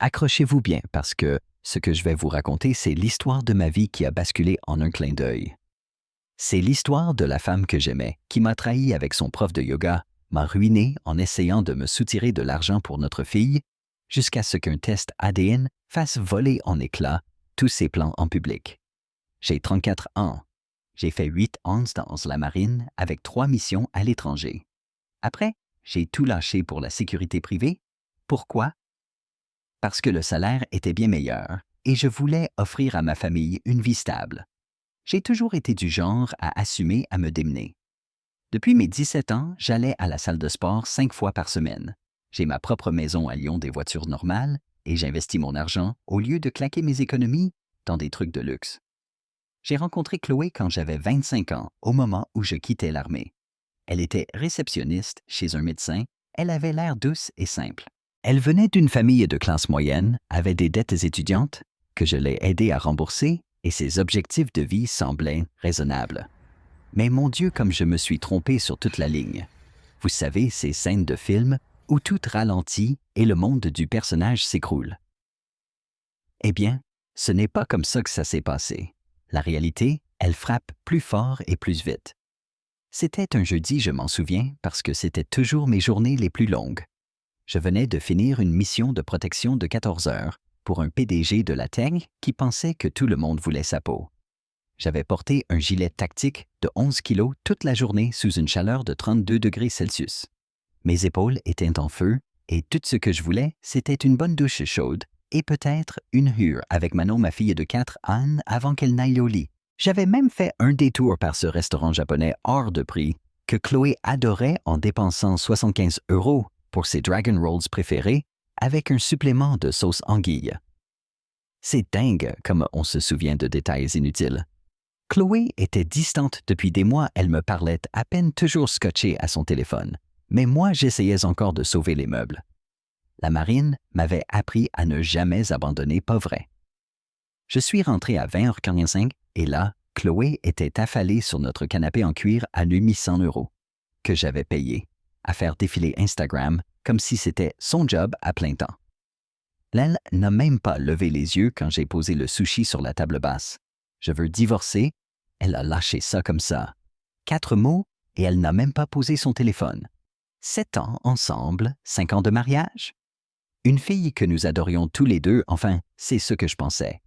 Accrochez-vous bien parce que ce que je vais vous raconter, c'est l'histoire de ma vie qui a basculé en un clin d'œil. C'est l'histoire de la femme que j'aimais, qui m'a trahi avec son prof de yoga, m'a ruiné en essayant de me soutirer de l'argent pour notre fille, jusqu'à ce qu'un test ADN fasse voler en éclats tous ses plans en public. J'ai 34 ans. J'ai fait 8 ans dans la marine avec 3 missions à l'étranger. Après, j'ai tout lâché pour la sécurité privée. Pourquoi? Parce que le salaire était bien meilleur et je voulais offrir à ma famille une vie stable. J'ai toujours été du genre à assumer à me démener. Depuis mes 17 ans, j'allais à la salle de sport 5 fois par semaine. J'ai ma propre maison à Lyon des voitures normales et j'investis mon argent au lieu de claquer mes économies dans des trucs de luxe. J'ai rencontré Chloé quand j'avais 25 ans, au moment où je quittais l'armée. Elle était réceptionniste chez un médecin, elle avait l'air douce et simple. Elle venait d'une famille de classe moyenne, avait des dettes étudiantes que je l'ai aidée à rembourser et ses objectifs de vie semblaient raisonnables. Mais mon Dieu, comme je me suis trompé sur toute la ligne. Vous savez, ces scènes de film où tout ralentit et le monde du personnage s'écroule. Eh bien, ce n'est pas comme ça que ça s'est passé. La réalité, elle frappe plus fort et plus vite. C'était un jeudi, je m'en souviens, parce que c'était toujours mes journées les plus longues. Je venais de finir une mission de protection de 14 heures pour un PDG de la tech qui pensait que tout le monde voulait sa peau. J'avais porté un gilet tactique de 11 kilos toute la journée sous une chaleur de 32 degrés Celsius. Mes épaules étaient en feu et tout ce que je voulais, c'était une bonne douche chaude et peut-être une hure avec Manon, ma fille de 4 ans, avant qu'elle n'aille au lit. J'avais même fait un détour par ce restaurant japonais hors de prix que Chloé adorait en dépensant 75 € pour ses Dragon Rolls préférés avec un supplément de sauce anguille. C'est dingue comme on se souvient de détails inutiles. Chloé était distante depuis des mois, elle me parlait à peine toujours scotchée à son téléphone. Mais moi, j'essayais encore de sauver les meubles. La marine m'avait appris à ne jamais abandonner, pas vrai. Je suis rentré à 20h45 et là, Chloé était affalée sur notre canapé en cuir à 800 € que j'avais payé, à faire défiler Instagram comme si c'était son job à plein temps. Elle n'a même pas levé les yeux quand j'ai posé le sushi sur la table basse. Je veux divorcer, elle a lâché ça comme ça. 4 mots et elle n'a même pas posé son téléphone. 7 ans ensemble, 5 ans de mariage. Une fille que nous adorions tous les deux, enfin, c'est ce que je pensais.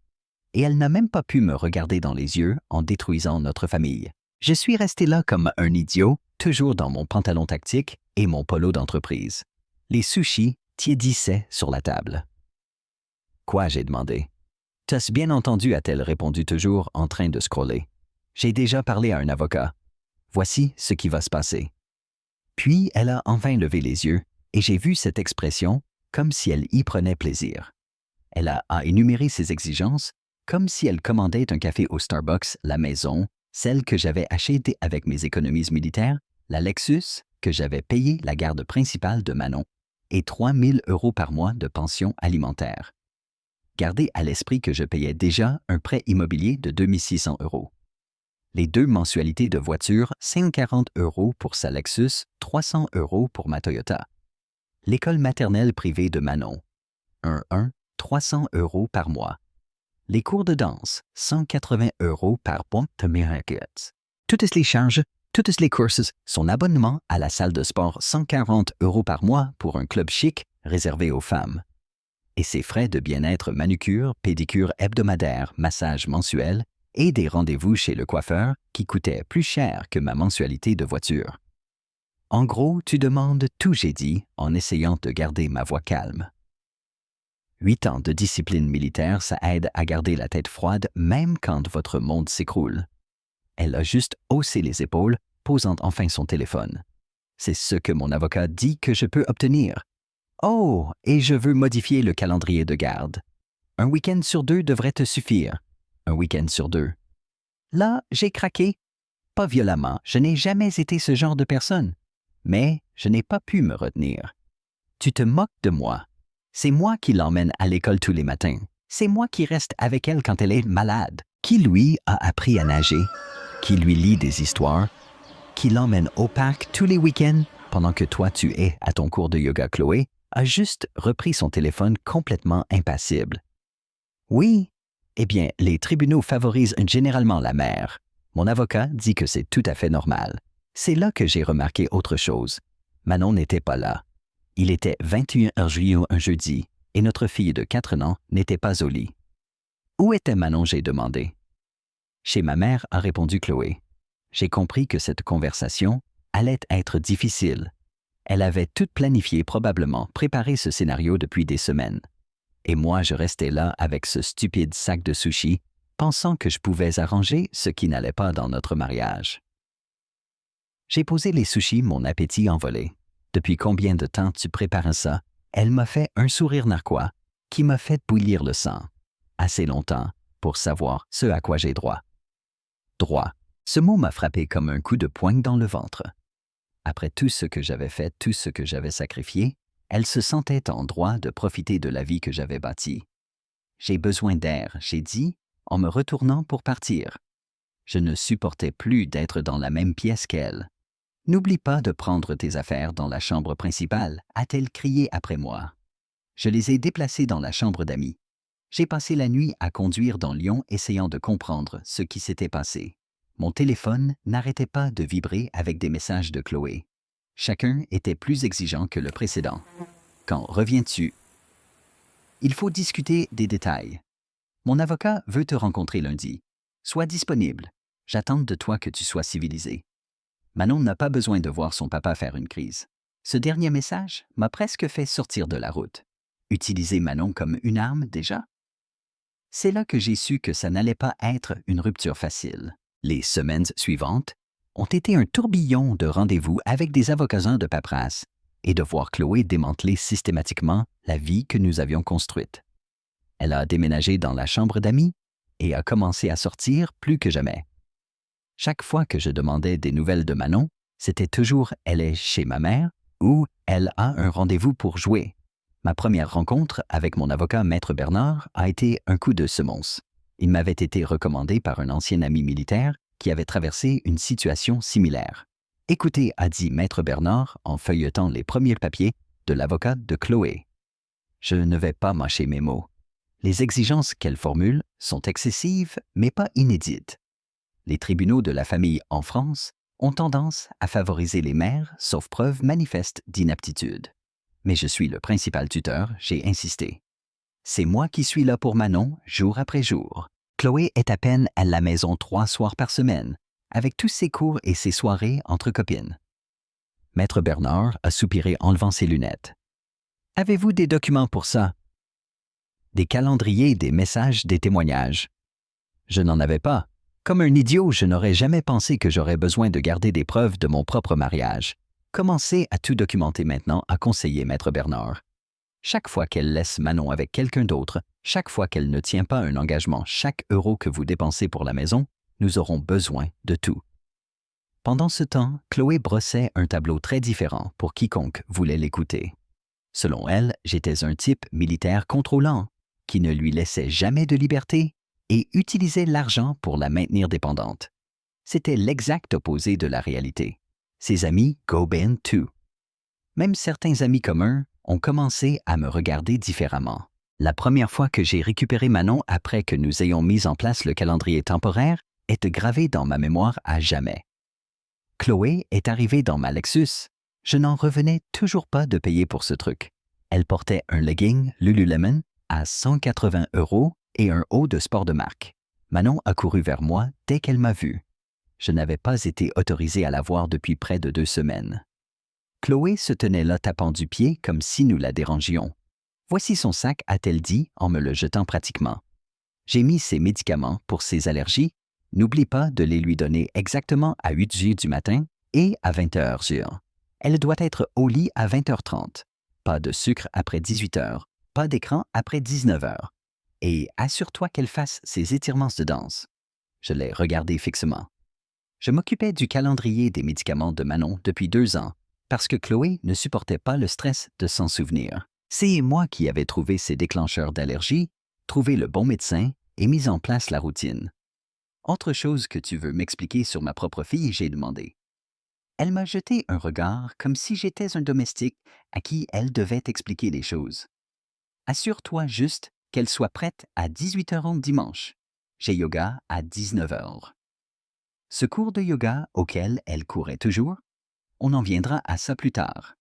Et elle n'a même pas pu me regarder dans les yeux en détruisant notre famille. Je suis resté là comme un idiot, toujours dans mon pantalon tactique et mon polo d'entreprise. Les sushis tiédissaient sur la table. Quoi, j'ai demandé. T'as bien entendu, a-t-elle répondu toujours en train de scroller. J'ai déjà parlé à un avocat. Voici ce qui va se passer. Puis elle a enfin levé les yeux et j'ai vu cette expression comme si elle y prenait plaisir. Elle a énuméré ses exigences comme si elle commandait un café au Starbucks, la maison, celle que j'avais achetée avec mes économies militaires, la Lexus que j'avais payée la garde principale de Manon et 3 000 € par mois de pension alimentaire. Gardez à l'esprit que je payais déjà un prêt immobilier de 2 600 €. Les 2 mensualités de voiture, 140 € pour sa Lexus, 300 € pour ma Toyota. L'école maternelle privée de Manon, 300 € par mois. Les cours de danse, 180 € par mois. Toutes les charges, toutes les courses, son abonnement à la salle de sport, 140 € par mois pour un club chic réservé aux femmes. Et ses frais de bien-être manucure, pédicure hebdomadaire, massage mensuel et des rendez-vous chez le coiffeur qui coûtaient plus cher que ma mensualité de voiture. En gros, tu demandes tout, j'ai dit, en essayant de garder ma voix calme. 8 ans de discipline militaire, ça aide à garder la tête froide même quand votre monde s'écroule. Elle a juste haussé les épaules, posant enfin son téléphone. C'est ce que mon avocat dit que je peux obtenir. Oh, et je veux modifier le calendrier de garde. Un week-end sur 2 devrait te suffire. Un week-end sur 2. Là, j'ai craqué. Pas violemment, je n'ai jamais été ce genre de personne. Mais je n'ai pas pu me retenir. Tu te moques de moi. C'est moi qui l'emmène à l'école tous les matins. C'est moi qui reste avec elle quand elle est malade. Qui lui a appris à nager, qui lui lit des histoires, qui l'emmène au parc tous les week-ends pendant que toi tu es à ton cours de yoga, Chloé. a juste repris son téléphone complètement impassible. Oui, eh bien, les tribunaux favorisent généralement la mère. Mon avocat dit que c'est tout à fait normal. C'est là que j'ai remarqué autre chose. Manon n'était pas là. Il était 21 juillet un jeudi, et notre fille de 4 ans n'était pas au lit. Où était Manon, j'ai demandé. Chez ma mère, a répondu Chloé. J'ai compris que cette conversation allait être difficile. Elle avait tout planifié, probablement préparé ce scénario depuis des semaines. Et moi, je restais là avec ce stupide sac de sushis, pensant que je pouvais arranger ce qui n'allait pas dans notre mariage. J'ai posé les sushis, mon appétit envolé. Depuis combien de temps tu prépares ça? Elle m'a fait un sourire narquois qui m'a fait bouillir le sang. Assez longtemps pour savoir ce à quoi j'ai droit. Droit. Ce mot m'a frappé comme un coup de poing dans le ventre. Après tout ce que j'avais fait, tout ce que j'avais sacrifié, elle se sentait en droit de profiter de la vie que j'avais bâtie. J'ai besoin d'air, j'ai dit, en me retournant pour partir. Je ne supportais plus d'être dans la même pièce qu'elle. N'oublie pas de prendre tes affaires dans la chambre principale, a-t-elle crié après moi. Je les ai déplacées dans la chambre d'amis. J'ai passé la nuit à conduire dans Lyon essayant de comprendre ce qui s'était passé. Mon téléphone n'arrêtait pas de vibrer avec des messages de Chloé. Chacun était plus exigeant que le précédent. Quand reviens-tu? Il faut discuter des détails. Mon avocat veut te rencontrer lundi. Sois disponible. J'attends de toi que tu sois civilisé. Manon n'a pas besoin de voir son papa faire une crise. Ce dernier message m'a presque fait sortir de la route. Utiliser Manon comme une arme déjà? C'est là que j'ai su que ça n'allait pas être une rupture facile. Les semaines suivantes ont été un tourbillon de rendez-vous avec des avocats de paperasse et de voir Chloé démanteler systématiquement la vie que nous avions construite. Elle a déménagé dans la chambre d'amis et a commencé à sortir plus que jamais. Chaque fois que je demandais des nouvelles de Manon, c'était toujours « elle est chez ma mère » ou « elle a un rendez-vous pour jouer ». Ma première rencontre avec mon avocat Maître Bernard a été un coup de semonce. Il m'avait été recommandé par un ancien ami militaire qui avait traversé une situation similaire. « Écoutez », a dit Maître Bernard en feuilletant les premiers papiers de l'avocat de Chloé. Je ne vais pas mâcher mes mots. Les exigences qu'elle formule sont excessives, mais pas inédites. Les tribunaux de la famille en France ont tendance à favoriser les mères, sauf preuve manifeste d'inaptitude. Mais je suis le principal tuteur, j'ai insisté. C'est moi qui suis là pour Manon, jour après jour. Chloé est à peine à la maison 3 soirs par semaine, avec tous ses cours et ses soirées entre copines. Maître Bernard a soupiré en levant ses lunettes. « Avez-vous des documents pour ça? » Des calendriers, des messages, des témoignages. Je n'en avais pas. Comme un idiot, je n'aurais jamais pensé que j'aurais besoin de garder des preuves de mon propre mariage. Commencez à tout documenter maintenant, a conseillé Maître Bernard. Chaque fois qu'elle laisse Manon avec quelqu'un d'autre, chaque fois qu'elle ne tient pas un engagement, chaque euro que vous dépensez pour la maison, nous aurons besoin de tout. Pendant ce temps, Chloé brossait un tableau très différent pour quiconque voulait l'écouter. Selon elle, j'étais un type militaire contrôlant, qui ne lui laissait jamais de liberté et utilisait l'argent pour la maintenir dépendante. C'était l'exact opposé de la réalité. Ses amis go ben too. Même certains amis communs ont commencé à me regarder différemment. La première fois que j'ai récupéré Manon après que nous ayons mis en place le calendrier temporaire est gravée dans ma mémoire à jamais. Chloé est arrivée dans ma Lexus. Je n'en revenais toujours pas de payer pour ce truc. Elle portait un legging Lululemon à 180 € et un haut de sport de marque. Manon a couru vers moi dès qu'elle m'a vu. Je n'avais pas été autorisé à la voir depuis près de 2 semaines. Chloé se tenait là tapant du pied comme si nous la dérangions. « Voici son sac », a-t-elle dit en me le jetant pratiquement. J'ai mis ses médicaments pour ses allergies. N'oublie pas de les lui donner exactement à 8h du matin et à 20h. Elle doit être au lit à 20h30. Pas de sucre après 18h. Pas d'écran après 19h. Et assure-toi qu'elle fasse ses étirements de danse. Je l'ai regardé fixement. Je m'occupais du calendrier des médicaments de Manon depuis 2 ans, parce que Chloé ne supportait pas le stress de s'en souvenir. C'est moi qui avais trouvé ses déclencheurs d'allergie, trouvé le bon médecin et mis en place la routine. Autre chose que tu veux m'expliquer sur ma propre fille, j'ai demandé. Elle m'a jeté un regard comme si j'étais un domestique à qui elle devait expliquer les choses. Assure-toi juste qu'elle soit prête à 18h dimanche. J'ai yoga à 19h. Ce cours de yoga auquel elle courait toujours, on en viendra à ça plus tard.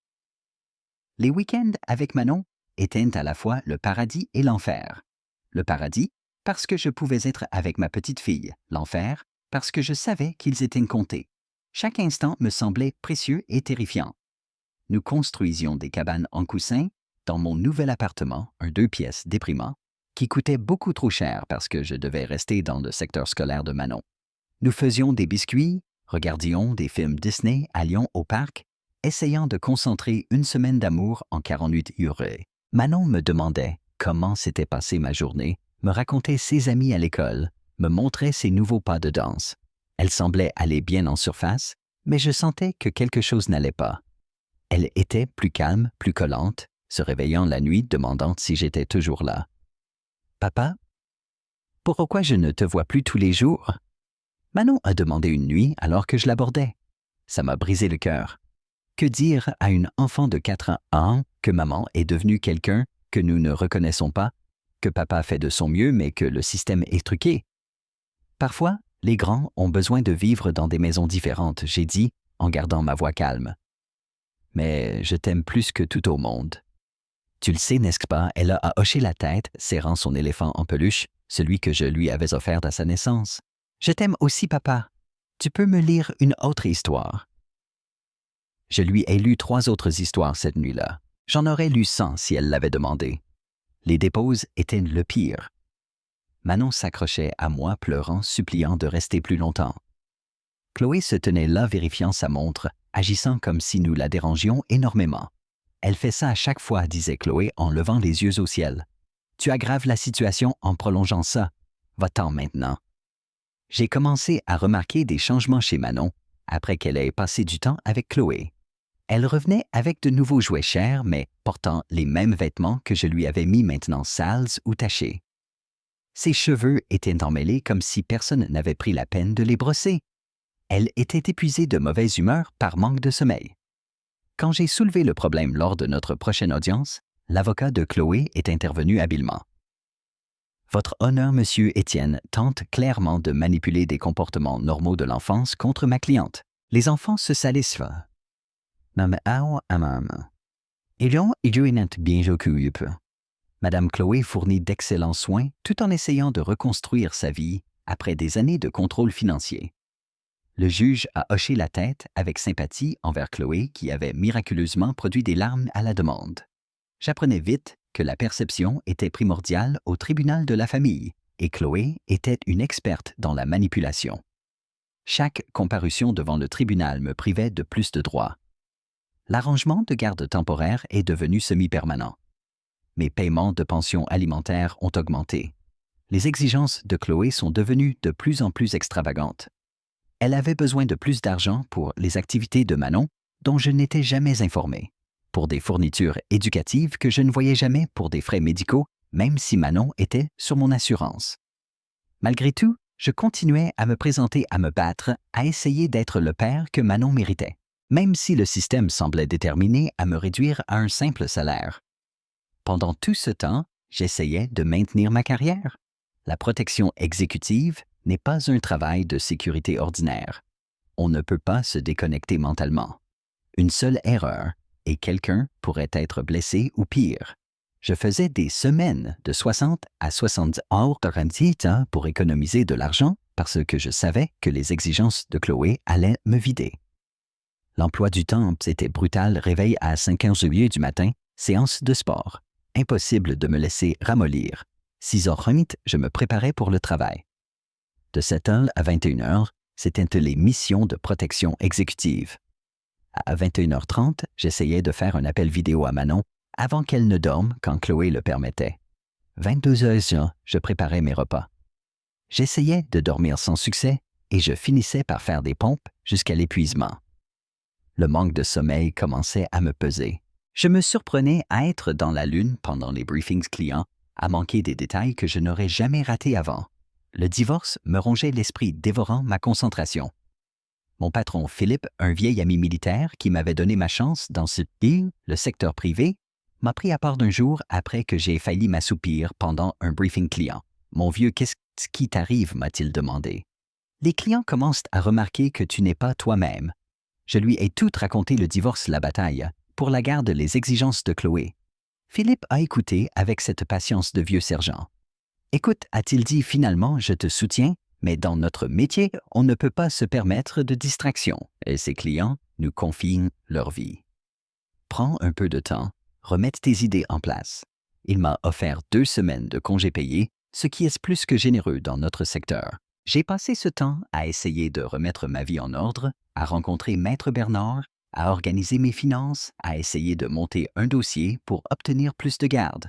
Les week-ends avec Manon étaient à la fois le paradis et l'enfer. Le paradis, parce que je pouvais être avec ma petite fille. L'enfer, parce que je savais qu'ils étaient comptés. Chaque instant me semblait précieux et terrifiant. Nous construisions des cabanes en coussin dans mon nouvel appartement, un 2 pièces déprimant, qui coûtait beaucoup trop cher parce que je devais rester dans le secteur scolaire de Manon. Nous faisions des biscuits, regardions des films Disney, allions au parc, essayant de concentrer une semaine d'amour en 48 heures. Manon me demandait comment s'était passée ma journée, me racontait ses amis à l'école, me montrait ses nouveaux pas de danse. Elle semblait aller bien en surface, mais je sentais que quelque chose n'allait pas. Elle était plus calme, plus collante, se réveillant la nuit demandant si j'étais toujours là. « Papa, pourquoi je ne te vois plus tous les jours ?» Manon a demandé une nuit alors que je l'abordais. Ça m'a brisé le cœur. Que dire à une enfant de 4 ans que maman est devenue quelqu'un que nous ne reconnaissons pas, que papa fait de son mieux mais que le système est truqué? Parfois, les grands ont besoin de vivre dans des maisons différentes, j'ai dit en gardant ma voix calme. Mais je t'aime plus que tout au monde. Tu le sais, n'est-ce pas? Elle a hoché la tête, serrant son éléphant en peluche, celui que je lui avais offert à sa naissance. Je t'aime aussi, papa. Tu peux me lire une autre histoire. Je lui ai lu 3 autres histoires cette nuit-là. J'en aurais lu 100 si elle l'avait demandé. Les déposes étaient le pire. Manon s'accrochait à moi, pleurant, suppliant de rester plus longtemps. Chloé se tenait là, vérifiant sa montre, agissant comme si nous la dérangions énormément. Elle fait ça à chaque fois, disait Chloé en levant les yeux au ciel. Tu aggraves la situation en prolongeant ça. Va-t'en maintenant. J'ai commencé à remarquer des changements chez Manon après qu'elle ait passé du temps avec Chloé. Elle revenait avec de nouveaux jouets chers, mais portant les mêmes vêtements que je lui avais mis maintenant sales ou tachés. Ses cheveux étaient emmêlés comme si personne n'avait pris la peine de les brosser. Elle était épuisée de mauvaise humeur par manque de sommeil. Quand j'ai soulevé le problème lors de notre prochaine audience, l'avocat de Chloé est intervenu habilement. Votre honneur, monsieur Étienne, tente clairement de manipuler des comportements normaux de l'enfance contre ma cliente. Les enfants se salissent. Madame Chloé fournit d'excellents soins tout en essayant de reconstruire sa vie après des années de contrôle financier. Le juge a hoché la tête avec sympathie envers Chloé qui avait miraculeusement produit des larmes à la demande. J'apprenais vite que la perception était primordiale au tribunal de la famille et Chloé était une experte dans la manipulation. Chaque comparution devant le tribunal me privait de plus de droits. L'arrangement de garde temporaire est devenu semi-permanent. Mes paiements de pension alimentaire ont augmenté. Les exigences de Chloé sont devenues de plus en plus extravagantes. Elle avait besoin de plus d'argent pour les activités de Manon dont je n'étais jamais informé, pour des fournitures éducatives que je ne voyais jamais, pour des frais médicaux, même si Manon était sur mon assurance. Malgré tout, je continuais à me présenter, à me battre, à essayer d'être le père que Manon méritait, même si le système semblait déterminé à me réduire à un simple salaire. Pendant tout ce temps, j'essayais de maintenir ma carrière. La protection exécutive n'est pas un travail de sécurité ordinaire. On ne peut pas se déconnecter mentalement. Une seule erreur et quelqu'un pourrait être blessé ou pire. Je faisais des semaines de 60 à 70 heures pour économiser de l'argent parce que je savais que les exigences de Chloé allaient me vider. L'emploi du temps était brutal, réveil à 5h du matin, séance de sport. Impossible de me laisser ramollir. 6h30, je me préparais pour le travail. De 7h à 21h, c'était les missions de protection exécutive. À 21h30, j'essayais de faire un appel vidéo à Manon avant qu'elle ne dorme quand Chloé le permettait. 22h, je préparais mes repas. J'essayais de dormir sans succès et je finissais par faire des pompes jusqu'à l'épuisement. Le manque de sommeil commençait à me peser. Je me surprenais à être dans la lune pendant les briefings clients, à manquer des détails que je n'aurais jamais ratés avant. Le divorce me rongeait l'esprit, dévorant ma concentration. Mon patron Philippe, un vieil ami militaire qui m'avait donné ma chance dans ce deal, le secteur privé, m'a pris à part d'un jour après que j'ai failli m'assoupir pendant un briefing client. « Mon vieux, qu'est-ce qui t'arrive » m'a-t-il demandé. « Les clients commencent à remarquer que tu n'es pas toi-même. » Je lui ai tout raconté, le divorce, la bataille, pour la garde, les exigences de Chloé. Philippe a écouté avec cette patience de vieux sergent. « Écoute, a-t-il dit, finalement, je te soutiens, mais dans notre métier, on ne peut pas se permettre de distraction et ses clients nous confient leur vie. Prends un peu de temps, remette tes idées en place. » Il m'a offert 2 semaines de congés payés, ce qui est plus que généreux dans notre secteur. J'ai passé ce temps à essayer de remettre ma vie en ordre, à rencontrer Maître Bernard, à organiser mes finances, à essayer de monter un dossier pour obtenir plus de garde.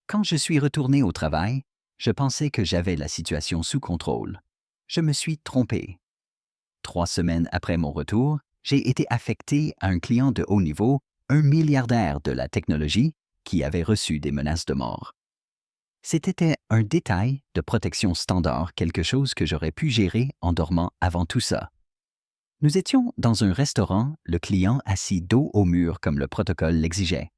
Quand je suis retourné au travail, je pensais que j'avais la situation sous contrôle. Je me suis trompé. 3 semaines après mon retour, j'ai été affecté à un client de haut niveau, un milliardaire de la technologie, qui avait reçu des menaces de mort. C'était un détail de protection standard, quelque chose que j'aurais pu gérer en dormant avant tout ça. Nous étions dans un restaurant, le client assis dos au mur comme le protocole l'exigeait.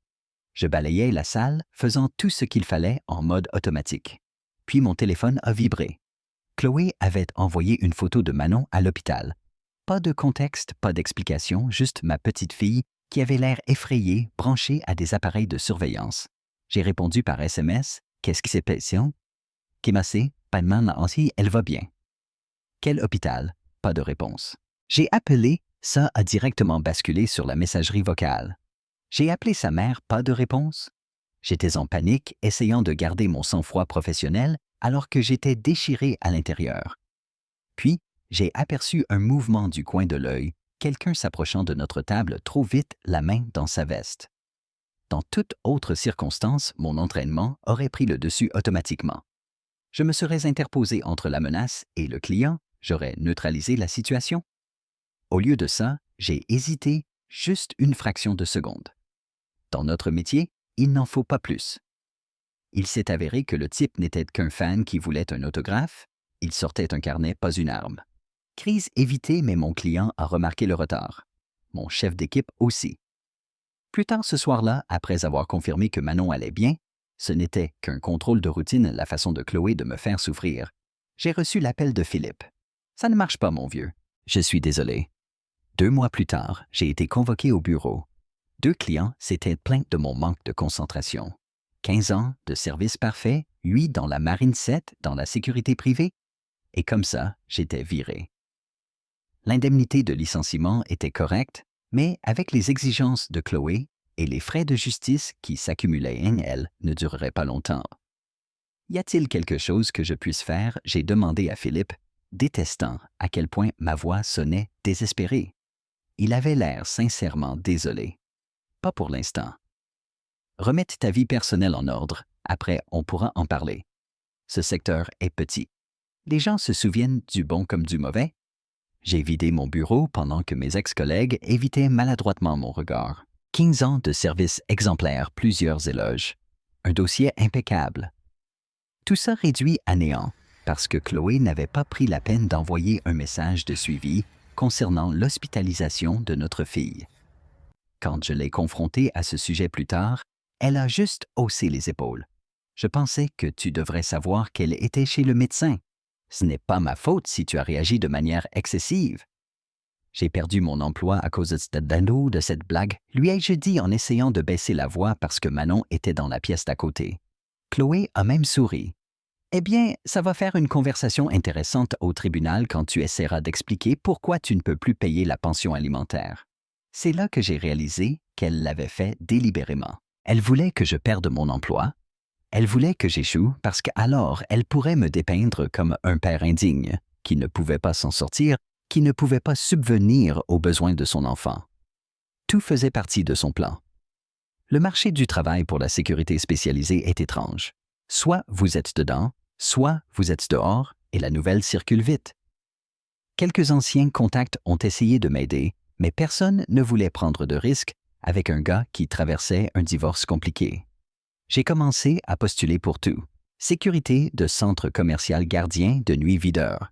Je balayais la salle, faisant tout ce qu'il fallait en mode automatique. Puis mon téléphone a vibré. Chloé avait envoyé une photo de Manon à l'hôpital. Pas de contexte, pas d'explication, juste ma petite fille qui avait l'air effrayée, branchée à des appareils de surveillance. J'ai répondu par SMS. Qu'est-ce qui s'est passé? Kémassé, pas de mal aussi, elle va bien. Quel hôpital? Pas de réponse. J'ai appelé, ça a directement basculé sur la messagerie vocale. J'ai appelé sa mère, pas de réponse. J'étais en panique, essayant de garder mon sang-froid professionnel alors que j'étais déchiré à l'intérieur. Puis, j'ai aperçu un mouvement du coin de l'œil, quelqu'un s'approchant de notre table trop vite, la main dans sa veste. Dans toute autre circonstance, mon entraînement aurait pris le dessus automatiquement. Je me serais interposé entre la menace et le client, j'aurais neutralisé la situation. Au lieu de ça, j'ai hésité juste une fraction de seconde. Dans notre métier, il n'en faut pas plus. Il s'est avéré que le type n'était qu'un fan qui voulait un autographe, il sortait un carnet, pas une arme. Crise évitée, mais mon client a remarqué le retard. Mon chef d'équipe aussi. Plus tard ce soir-là, après avoir confirmé que Manon allait bien, ce n'était qu'un contrôle de routine, la façon de Chloé de me faire souffrir. J'ai reçu l'appel de Philippe. « Ça ne marche pas, mon vieux. Je suis désolé. » 2 mois plus tard, j'ai été convoqué au bureau. 2 clients s'étaient plaints de mon manque de concentration. 15 ans de service parfait, 8 dans la Marine 7, dans la sécurité privée. Et comme ça, j'étais viré. L'indemnité de licenciement était correcte, mais avec les exigences de Chloé et les frais de justice qui s'accumulaient en elle ne dureraient pas longtemps. Y a-t-il quelque chose que je puisse faire? J'ai demandé à Philippe, détestant à quel point ma voix sonnait désespérée. Il avait l'air sincèrement désolé. Pas pour l'instant. Remette ta vie personnelle en ordre, après on pourra en parler. Ce secteur est petit. Les gens se souviennent du bon comme du mauvais. J'ai vidé mon bureau pendant que mes ex-collègues évitaient maladroitement mon regard. 15 ans de service exemplaire, plusieurs éloges. Un dossier impeccable. Tout ça réduit à néant, parce que Chloé n'avait pas pris la peine d'envoyer un message de suivi concernant l'hospitalisation de notre fille. Quand je l'ai confrontée à ce sujet plus tard, elle a juste haussé les épaules. Je pensais que tu devrais savoir qu'elle était chez le médecin. Ce n'est pas ma faute si tu as réagi de manière excessive. J'ai perdu mon emploi à cause de cette blague, lui ai-je dit en essayant de baisser la voix parce que Manon était dans la pièce d'à côté. Chloé a même souri. Eh bien, ça va faire une conversation intéressante au tribunal quand tu essaieras d'expliquer pourquoi tu ne peux plus payer la pension alimentaire. C'est là que j'ai réalisé qu'elle l'avait fait délibérément. Elle voulait que je perde mon emploi. Elle voulait que j'échoue parce qu'alors elle pourrait me dépeindre comme un père indigne, qui ne pouvait pas s'en sortir, qui ne pouvait pas subvenir aux besoins de son enfant. Tout faisait partie de son plan. Le marché du travail pour la sécurité spécialisée est étrange. Soit vous êtes dedans, soit vous êtes dehors et la nouvelle circule vite. Quelques anciens contacts ont essayé de m'aider, mais personne ne voulait prendre de risques avec un gars qui traversait un divorce compliqué. J'ai commencé à postuler pour tout. Sécurité de centre commercial, gardien de nuit, videur.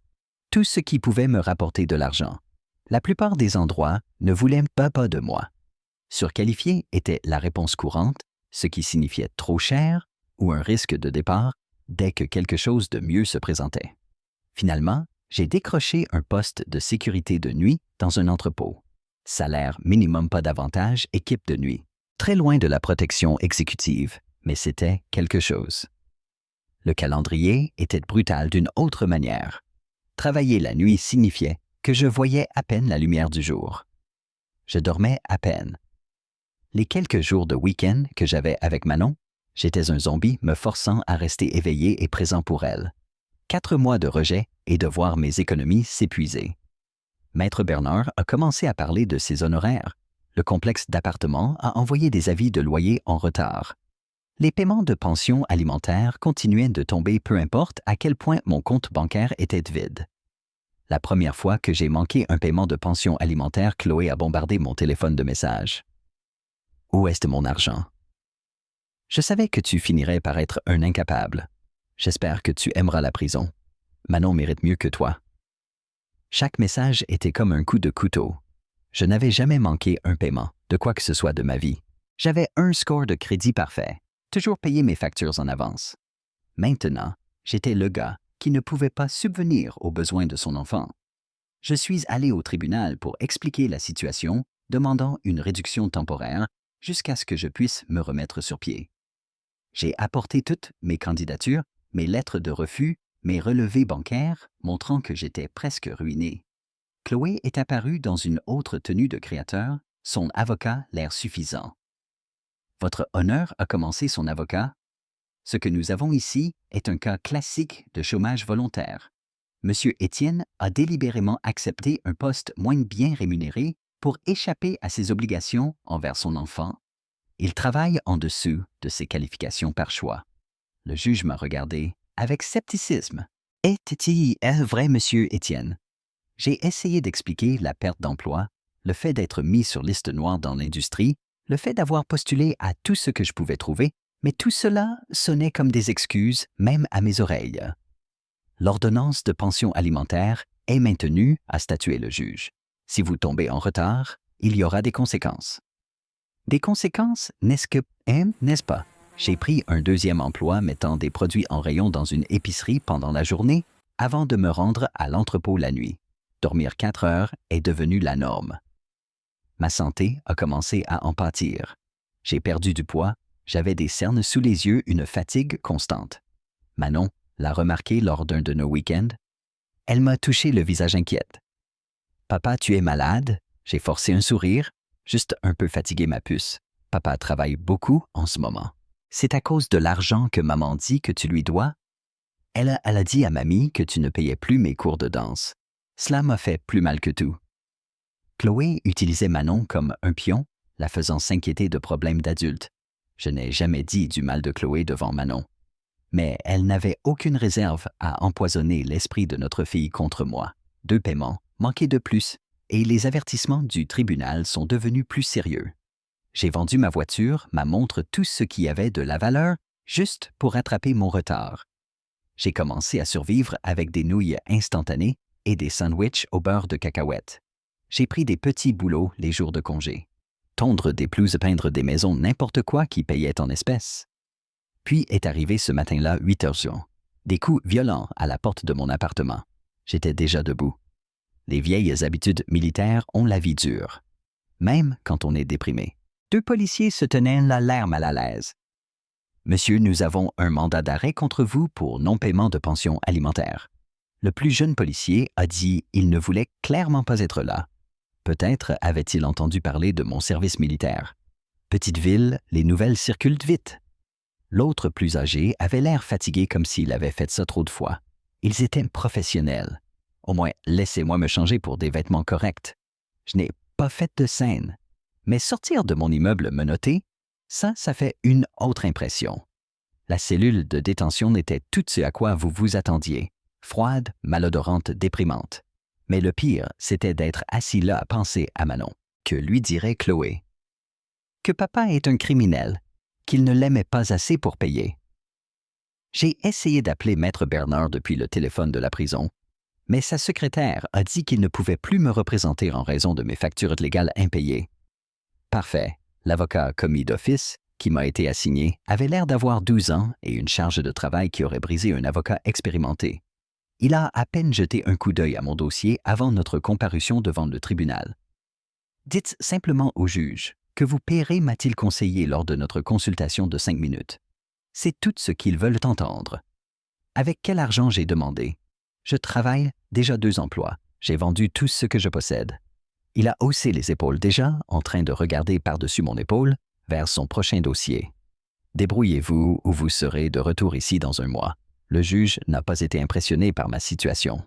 Tout ce qui pouvait me rapporter de l'argent. La plupart des endroits ne voulaient pas de moi. Surqualifié était la réponse courante, ce qui signifiait trop cher ou un risque de départ dès que quelque chose de mieux se présentait. Finalement, j'ai décroché un poste de sécurité de nuit dans un entrepôt. Salaire minimum pas d'avantage, équipe de nuit. Très loin de la protection exécutive, mais c'était quelque chose. Le calendrier était brutal d'une autre manière. Travailler la nuit signifiait que je voyais à peine la lumière du jour. Je dormais à peine. Les quelques jours de week-end que j'avais avec Manon, j'étais un zombie me forçant à rester éveillé et présent pour elle. 4 mois de rejet et de voir mes économies s'épuiser. Maître Bernard a commencé à parler de ses honoraires. Le complexe d'appartements a envoyé des avis de loyer en retard. Les paiements de pension alimentaire continuaient de tomber peu importe à quel point mon compte bancaire était vide. La première fois que j'ai manqué un paiement de pension alimentaire, Chloé a bombardé mon téléphone de messages. « Où est mon argent? Je savais que tu finirais par être un incapable. J'espère que tu aimeras la prison. Manon mérite mieux que toi. » Chaque message était comme un coup de couteau. Je n'avais jamais manqué un paiement, de quoi que ce soit de ma vie. J'avais un score de crédit parfait, toujours payé mes factures en avance. Maintenant, j'étais le gars qui ne pouvait pas subvenir aux besoins de son enfant. Je suis allé au tribunal pour expliquer la situation, demandant une réduction temporaire jusqu'à ce que je puisse me remettre sur pied. J'ai apporté toutes mes candidatures, mes lettres de refus, mes relevés bancaires, montrant que j'étais presque ruiné. Chloé est apparue dans une autre tenue de créateur, son avocat l'air suffisant. « Votre honneur a commencé son avocat. Ce que nous avons ici est un cas classique de chômage volontaire. Monsieur Étienne a délibérément accepté un poste moins bien rémunéré pour échapper à ses obligations envers son enfant. Il travaille en dessous de ses qualifications par choix. » Le juge m'a regardé avec scepticisme. « Est-il vrai, monsieur Étienne? » J'ai essayé d'expliquer la perte d'emploi, le fait d'être mis sur liste noire dans l'industrie, le fait d'avoir postulé à tout ce que je pouvais trouver, mais tout cela sonnait comme des excuses, même à mes oreilles. « L'ordonnance de pension alimentaire est maintenue, » a statué le juge. « Si vous tombez en retard, il y aura des conséquences. » Des conséquences, n'est-ce pas? J'ai pris un deuxième emploi mettant des produits en rayon dans une épicerie pendant la journée avant de me rendre à l'entrepôt la nuit. Dormir 4 heures est devenu la norme. Ma santé a commencé à en pâtir. J'ai perdu du poids, j'avais des cernes sous les yeux, une fatigue constante. Manon l'a remarqué lors d'un de nos week-ends. Elle m'a touché le visage inquiète. « Papa, tu es malade? » J'ai forcé un sourire, juste un peu fatigué ma puce. « Papa travaille beaucoup en ce moment. C'est à cause de l'argent que maman dit que tu lui dois? » Elle a dit à mamie que tu ne payais plus mes cours de danse. Cela m'a fait plus mal que tout. Chloé utilisait Manon comme un pion, la faisant s'inquiéter de problèmes d'adultes. Je n'ai jamais dit du mal de Chloé devant Manon. Mais elle n'avait aucune réserve à empoisonner l'esprit de notre fille contre moi. 2 paiements, manqués de plus, et les avertissements du tribunal sont devenus plus sérieux. J'ai vendu ma voiture, ma montre, tout ce qui avait de la valeur, juste pour rattraper mon retard. J'ai commencé à survivre avec des nouilles instantanées et des sandwichs au beurre de cacahuètes. J'ai pris des petits boulots les jours de congé. Tondre des pelouses, peindre des maisons, n'importe quoi qui payait en espèces. Puis est arrivé ce matin-là 8 heures. Des coups violents à la porte de mon appartement. J'étais déjà debout. Les vieilles habitudes militaires ont la vie dure. Même quand on est déprimé. 2 policiers se tenaient l'air mal à l'aise. « Monsieur, nous avons un mandat d'arrêt contre vous pour non-paiement de pension alimentaire. » Le plus jeune policier a dit il ne voulait clairement pas être là. Peut-être avait-il entendu parler de mon service militaire. Petite ville, les nouvelles circulent vite. L'autre plus âgé avait l'air fatigué comme s'il avait fait ça trop de fois. Ils étaient professionnels. Au moins, laissez-moi me changer pour des vêtements corrects. Je n'ai pas fait de scène. Mais sortir de mon immeuble menotté, ça fait une autre impression. La cellule de détention n'était tout ce à quoi vous vous attendiez. Froide, malodorante, déprimante. Mais le pire, c'était d'être assis là à penser à Manon. Que lui dirait Chloé? Que papa est un criminel, qu'il ne l'aimait pas assez pour payer. J'ai essayé d'appeler Maître Bernard depuis le téléphone de la prison, Mais sa secrétaire a dit qu'il ne pouvait plus me représenter en raison de mes factures légales impayées. Parfait. L'avocat commis d'office, qui m'a été assigné, avait l'air d'avoir 12 ans et une charge de travail qui aurait brisé un avocat expérimenté. Il a à peine jeté un coup d'œil à mon dossier avant notre comparution devant le tribunal. Dites simplement au juge que vous paierez, m'a-t-il conseillé lors de notre consultation de 5 minutes. C'est tout ce qu'ils veulent entendre. Avec quel argent j'ai demandé? Je travaille, déjà 2 emplois. J'ai vendu tout ce que je possède. Il a haussé les épaules déjà, en train de regarder par-dessus mon épaule, vers son prochain dossier. Débrouillez-vous ou vous serez de retour ici dans un mois. Le juge n'a pas été impressionné par ma situation.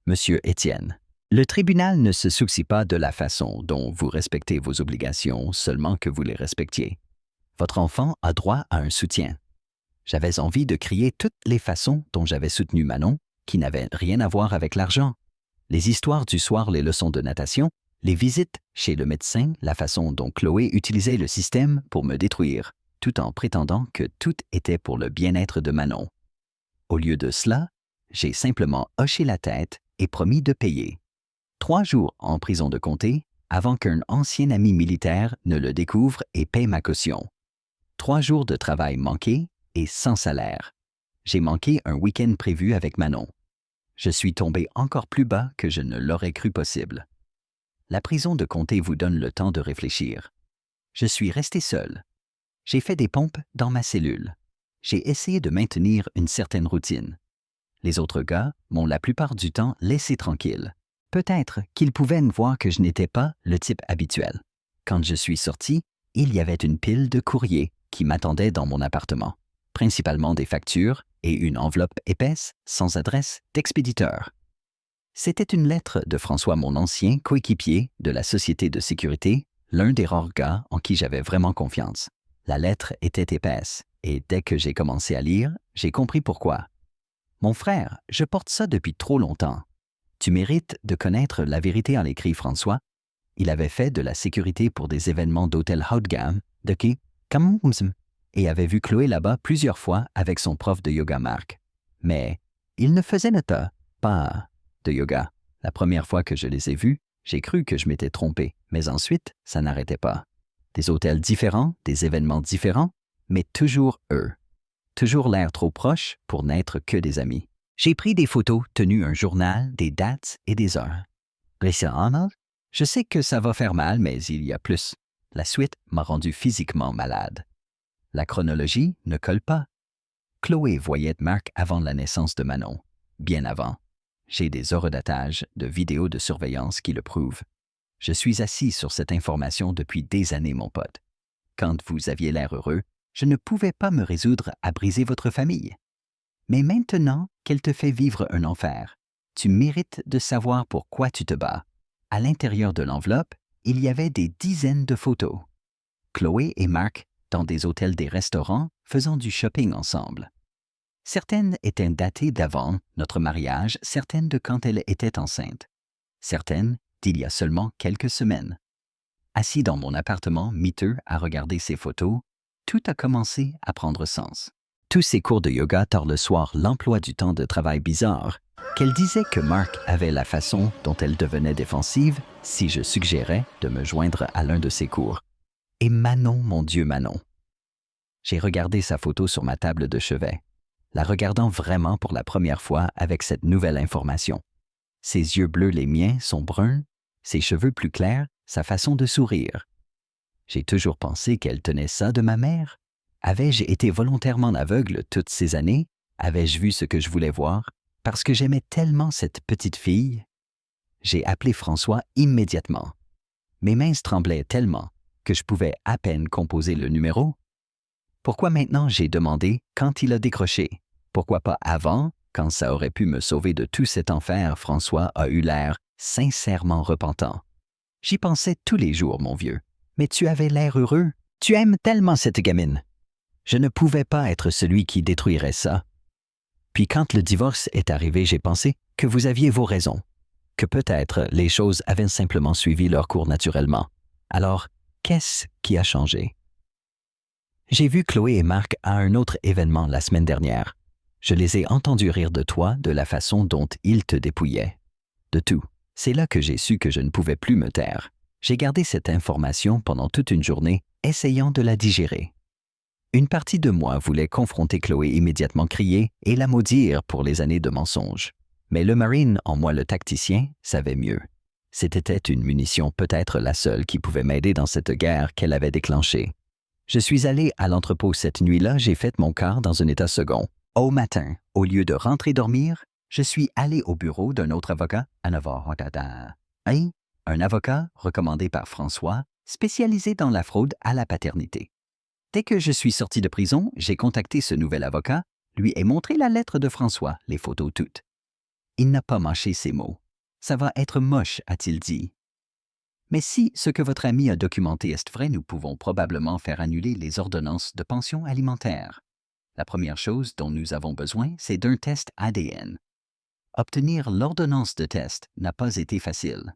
Monsieur Étienne, le tribunal ne se soucie pas de la façon dont vous respectez vos obligations, seulement que vous les respectiez. Votre enfant a droit à un soutien. J'avais envie de crier toutes les façons dont j'avais soutenu Manon, qui n'avaient rien à voir avec l'argent. Les histoires du soir, les leçons de natation, les visites chez le médecin, la façon dont Chloé utilisait le système pour me détruire, tout en prétendant que tout était pour le bien-être de Manon. Au lieu de cela, j'ai simplement hoché la tête et promis de payer. 3 jours en prison de comté avant qu'un ancien ami militaire ne le découvre et paie ma caution. 3 jours de travail manqué et sans salaire. J'ai manqué un week-end prévu avec Manon. Je suis tombé encore plus bas que je ne l'aurais cru possible. La prison de comté vous donne le temps de réfléchir. Je suis resté seul. J'ai fait des pompes dans ma cellule. J'ai essayé de maintenir une certaine routine. Les autres gars m'ont la plupart du temps laissé tranquille. Peut-être qu'ils pouvaient voir que je n'étais pas le type habituel. Quand je suis sorti, il y avait une pile de courriers qui m'attendaient dans mon appartement, principalement des factures et une enveloppe épaisse sans adresse d'expéditeur. C'était une lettre de François, mon ancien coéquipier de la société de sécurité, l'un des rares gars en qui j'avais vraiment confiance. La lettre était épaisse, et dès que j'ai commencé à lire, j'ai compris pourquoi. Mon frère, je porte ça depuis trop longtemps. Tu mérites de connaître la vérité, en écrit François. Il avait fait de la sécurité pour des événements d'hôtel haut de gamme, de qui, et avait vu Chloé là-bas plusieurs fois avec son prof de yoga Marc. Mais il ne faisait pas de yoga. La première fois que je les ai vus, j'ai cru que je m'étais trompé, mais ensuite, ça n'arrêtait pas. Des hôtels différents, des événements différents, mais toujours eux. Toujours l'air trop proche pour n'être que des amis. J'ai pris des photos, tenu un journal, des dates et des heures. Je sais que ça va faire mal, mais il y a plus. La suite m'a rendu physiquement malade. La chronologie ne colle pas. Chloé voyait Marc avant la naissance de Manon, bien avant. J'ai des horodatages de vidéos de surveillance qui le prouvent. Je suis assis sur cette information depuis des années, mon pote. Quand vous aviez l'air heureux, je ne pouvais pas me résoudre à briser votre famille. Mais maintenant qu'elle te fait vivre un enfer, tu mérites de savoir pourquoi tu te bats. À l'intérieur de l'enveloppe, il y avait des dizaines de photos. Chloé et Marc dans des hôtels, des restaurants, faisant du shopping ensemble. Certaines étaient datées d'avant notre mariage, certaines de quand elle était enceinte. Certaines d'il y a seulement quelques semaines. Assis dans mon appartement miteux à regarder ces photos, tout a commencé à prendre sens. Tous ces cours de yoga tard le soir, l'emploi du temps de travail bizarre, qu'elle disait que Marc avait la façon dont elle devenait défensive si je suggérais de me joindre à l'un de ses cours. Et Manon, mon Dieu Manon. J'ai regardé sa photo sur ma table de chevet, la regardant vraiment pour la première fois avec cette nouvelle information. Ses yeux bleus, les miens, sont bruns, ses cheveux plus clairs, sa façon de sourire. J'ai toujours pensé qu'elle tenait ça de ma mère. Avais-je été volontairement aveugle toutes ces années? Avais-je vu ce que je voulais voir? Parce que j'aimais tellement cette petite fille? J'ai appelé François immédiatement. Mes mains tremblaient tellement que je pouvais à peine composer le numéro. Pourquoi maintenant, j'ai demandé quand il a décroché? Pourquoi pas avant, quand ça aurait pu me sauver de tout cet enfer? François a eu l'air sincèrement repentant. J'y pensais tous les jours, mon vieux. Mais tu avais l'air heureux. Tu aimes tellement cette gamine. Je ne pouvais pas être celui qui détruirait ça. Puis quand le divorce est arrivé, j'ai pensé que vous aviez vos raisons, que peut-être les choses avaient simplement suivi leur cours naturellement. Alors, qu'est-ce qui a changé? J'ai vu Chloé et Marc à un autre événement la semaine dernière. Je les ai entendus rire de toi, de la façon dont ils te dépouillaient. De tout. C'est là que j'ai su que je ne pouvais plus me taire. J'ai gardé cette information pendant toute une journée, essayant de la digérer. Une partie de moi voulait confronter Chloé immédiatement crier et la maudire pour les années de mensonges. Mais le Marine, en moi le tacticien, savait mieux. C'était une munition, peut-être la seule qui pouvait m'aider dans cette guerre qu'elle avait déclenchée. Je suis allé à l'entrepôt cette nuit-là, j'ai fait mon quart dans un état second. Au matin, au lieu de rentrer dormir, je suis allé au bureau d'un autre avocat, un avocat recommandé par François, spécialisé dans la fraude à la paternité. Dès que je suis sorti de prison, j'ai contacté ce nouvel avocat, lui ai montré la lettre de François, les photos toutes. Il n'a pas mâché ses mots. Ça va être moche, a-t-il dit. Mais si ce que votre ami a documenté est vrai, nous pouvons probablement faire annuler les ordonnances de pension alimentaire. La première chose dont nous avons besoin, c'est d'un test ADN. Obtenir l'ordonnance de test n'a pas été facile.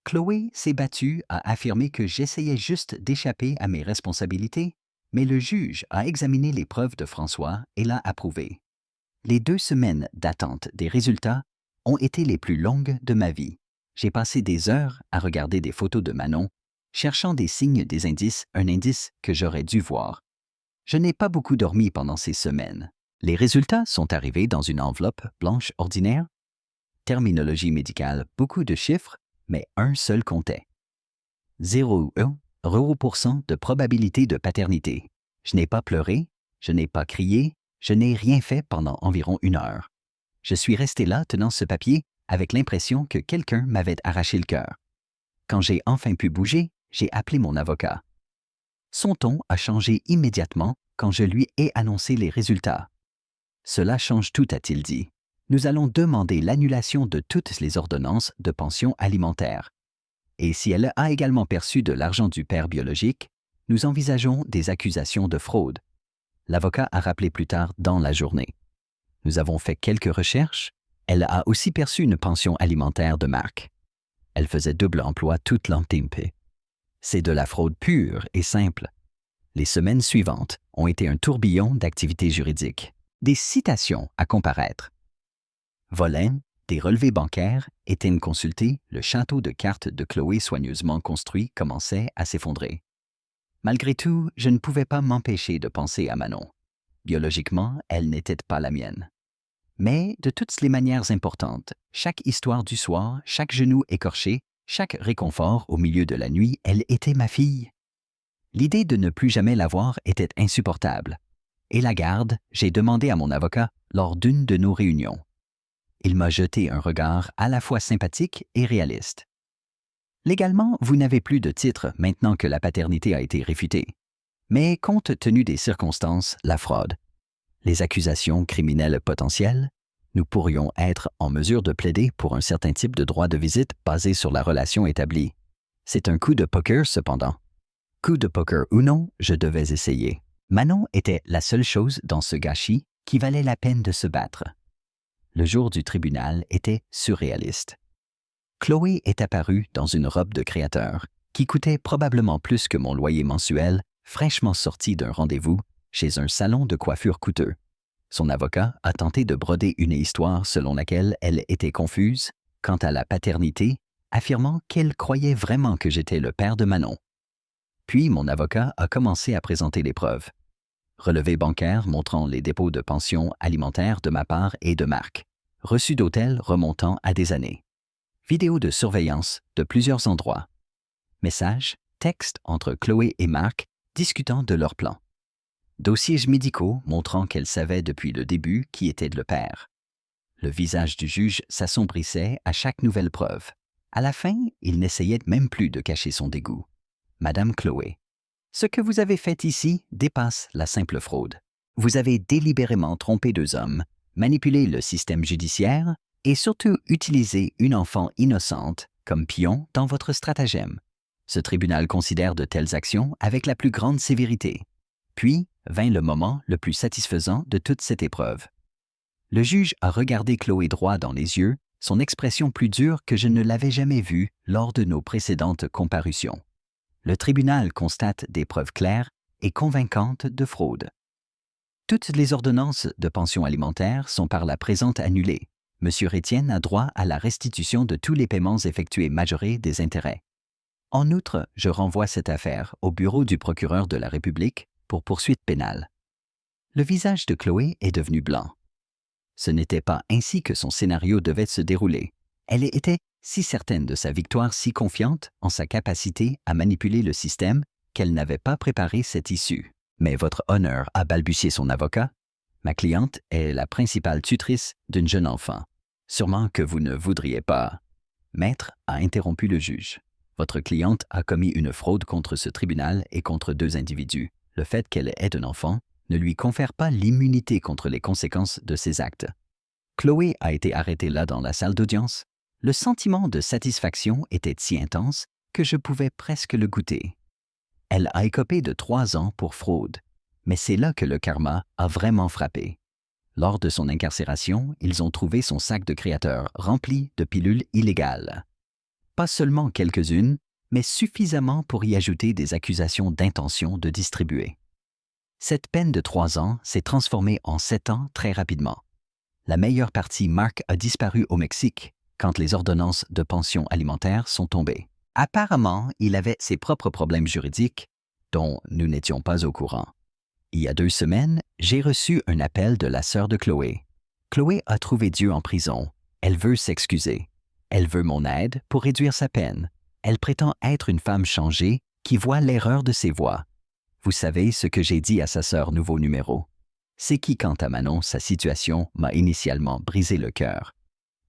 Chloé s'est battue à affirmer que j'essayais juste d'échapper à mes responsabilités, mais le juge a examiné les preuves de François et l'a approuvé. Les 2 semaines d'attente des résultats ont été les plus longues de ma vie. J'ai passé des heures à regarder des photos de Manon, cherchant des signes, des indices, un indice que j'aurais dû voir. Je n'ai pas beaucoup dormi pendant ces semaines. Les résultats sont arrivés dans une enveloppe blanche ordinaire. Terminologie médicale, beaucoup de chiffres, mais un seul comptait. 0,1% de probabilité de paternité. Je n'ai pas pleuré, je n'ai pas crié, je n'ai rien fait pendant environ 1 heure. Je suis resté là tenant ce papier avec l'impression que quelqu'un m'avait arraché le cœur. Quand j'ai enfin pu bouger, j'ai appelé mon avocat. Son ton a changé immédiatement quand je lui ai annoncé les résultats. Cela change tout, a-t-il dit. Nous allons demander l'annulation de toutes les ordonnances de pension alimentaire. Et si elle a également perçu de l'argent du père biologique, nous envisageons des accusations de fraude. L'avocat a rappelé plus tard dans la journée. Nous avons fait quelques recherches. Elle a aussi perçu une pension alimentaire de Marc. Elle faisait double emploi toute l'antime. C'est de la fraude pure et simple. Les semaines suivantes ont été un tourbillon d'activités juridiques. Des citations à comparaître. Volin, des relevés bancaires, étaient consultés, le château de cartes de Chloé soigneusement construit commençait à s'effondrer. Malgré tout, je ne pouvais pas m'empêcher de penser à Manon. Biologiquement, elle n'était pas la mienne. Mais de toutes les manières importantes, chaque histoire du soir, chaque genou écorché, chaque réconfort au milieu de la nuit, elle était ma fille. L'idée de ne plus jamais la voir était insupportable. Et la garde, j'ai demandé à mon avocat lors d'une de nos réunions. Il m'a jeté un regard à la fois sympathique et réaliste. Légalement, vous n'avez plus de titre maintenant que la paternité a été réfutée. Mais compte tenu des circonstances, la fraude, les accusations criminelles potentielles, nous pourrions être en mesure de plaider pour un certain type de droit de visite basé sur la relation établie. C'est un coup de poker cependant. Coup de poker ou non, je devais essayer. Manon était la seule chose dans ce gâchis qui valait la peine de se battre. Le jour du tribunal était surréaliste. Chloé est apparue dans une robe de créateur qui coûtait probablement plus que mon loyer mensuel, fraîchement sortie d'un rendez-vous chez un salon de coiffure coûteux. Son avocat a tenté de broder une histoire selon laquelle elle était confuse quant à la paternité, affirmant qu'elle croyait vraiment que j'étais le père de Manon. Puis mon avocat a commencé à présenter les preuves. Relevés bancaires montrant les dépôts de pension alimentaire de ma part et de Marc. Reçus d'hôtel remontant à des années. Vidéos de surveillance de plusieurs endroits. Messages, textes entre Chloé et Marc discutant de leur plan. Dossiers médicaux montrant qu'elle savait depuis le début qui était le père. Le visage du juge s'assombrissait à chaque nouvelle preuve. À la fin, il n'essayait même plus de cacher son dégoût. Madame Chloé. Ce que vous avez fait ici dépasse la simple fraude. Vous avez délibérément trompé 2 hommes, manipulé le système judiciaire et surtout utilisé une enfant innocente comme pion dans votre stratagème. Ce tribunal considère de telles actions avec la plus grande sévérité. Puis vint le moment le plus satisfaisant de toute cette épreuve. Le juge a regardé Chloé droit dans les yeux, son expression plus dure que je ne l'avais jamais vue lors de nos précédentes comparutions. Le tribunal constate des preuves claires et convaincantes de fraude. Toutes les ordonnances de pension alimentaire sont par la présente annulées. Monsieur Étienne a droit à la restitution de tous les paiements effectués majorés des intérêts. En outre, je renvoie cette affaire au bureau du procureur de la République pour poursuite pénale. Le visage de Chloé est devenu blanc. Ce n'était pas ainsi que son scénario devait se dérouler. Elle était si certaine de sa victoire, si confiante en sa capacité à manipuler le système, qu'elle n'avait pas préparé cette issue. Mais votre honneur, a balbutié son avocat. Ma cliente est la principale tutrice d'une jeune enfant. Sûrement que vous ne voudriez pas. Maître, a interrompu le juge. Votre cliente a commis une fraude contre ce tribunal et contre 2 individus. Le fait qu'elle ait un enfant ne lui confère pas l'immunité contre les conséquences de ses actes. Chloé a été arrêtée là dans la salle d'audience. Le sentiment de satisfaction était si intense que je pouvais presque le goûter. Elle a écopé de 3 ans pour fraude, mais c'est là que le karma a vraiment frappé. Lors de son incarcération, ils ont trouvé son sac de créateur rempli de pilules illégales. Pas seulement quelques-unes, mais suffisamment pour y ajouter des accusations d'intention de distribuer. Cette peine de 3 ans s'est transformée en 7 ans très rapidement. La meilleure partie, Marc, a disparu au Mexique quand les ordonnances de pension alimentaire sont tombées. Apparemment, il avait ses propres problèmes juridiques dont nous n'étions pas au courant. Il y a 2 semaines, j'ai reçu un appel de la sœur de Chloé. Chloé a trouvé Dieu en prison. Elle veut s'excuser. Elle veut mon aide pour réduire sa peine. Elle prétend être une femme changée qui voit l'erreur de ses voies. Vous savez ce que j'ai dit à sa sœur nouveau numéro. C'est qui, quant à Manon, sa situation m'a initialement brisé le cœur.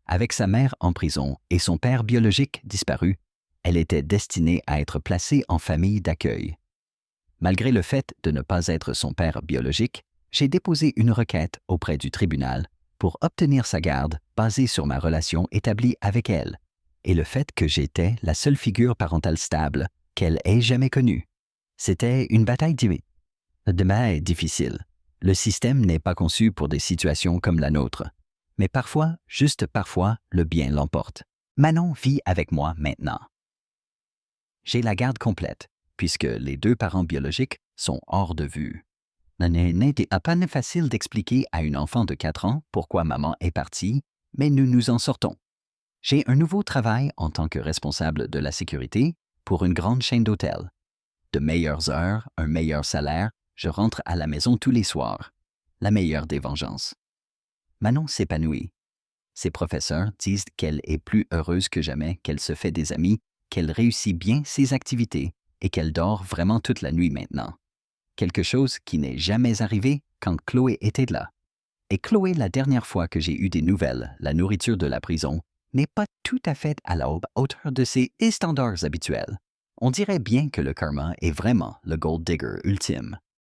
Avec sa mère en prison et son père biologique disparu, elle était destinée à être placée en famille d'accueil. Malgré le fait de ne pas être son père biologique, j'ai déposé une requête auprès du tribunal pour obtenir sa garde basée sur ma relation établie avec elle et le fait que j'étais la seule figure parentale stable qu'elle ait jamais connue. C'était une bataille difficile. Le système n'est pas conçu pour des situations comme la nôtre. Mais parfois, juste parfois, le bien l'emporte. Manon vit avec moi maintenant. J'ai la garde complète, puisque les 2 parents biologiques sont hors de vue. Ce n'était pas facile d'expliquer à une enfant de 4 ans pourquoi maman est partie, mais nous nous en sortons. J'ai un nouveau travail en tant que responsable de la sécurité pour une grande chaîne d'hôtels. De meilleures heures, un meilleur salaire, je rentre à la maison tous les soirs. La meilleure des vengeances. Manon s'épanouit. Ses professeurs disent qu'elle est plus heureuse que jamais, qu'elle se fait des amis, qu'elle réussit bien ses activités et qu'elle dort vraiment toute la nuit maintenant. Quelque chose qui n'est jamais arrivé quand Chloé était là. Et Chloé, la dernière fois que j'ai eu des nouvelles, la nourriture de la prison n'est pas tout à fait à la hauteur de ses standards habituels. On dirait bien que le karma est vraiment le gold digger ultime.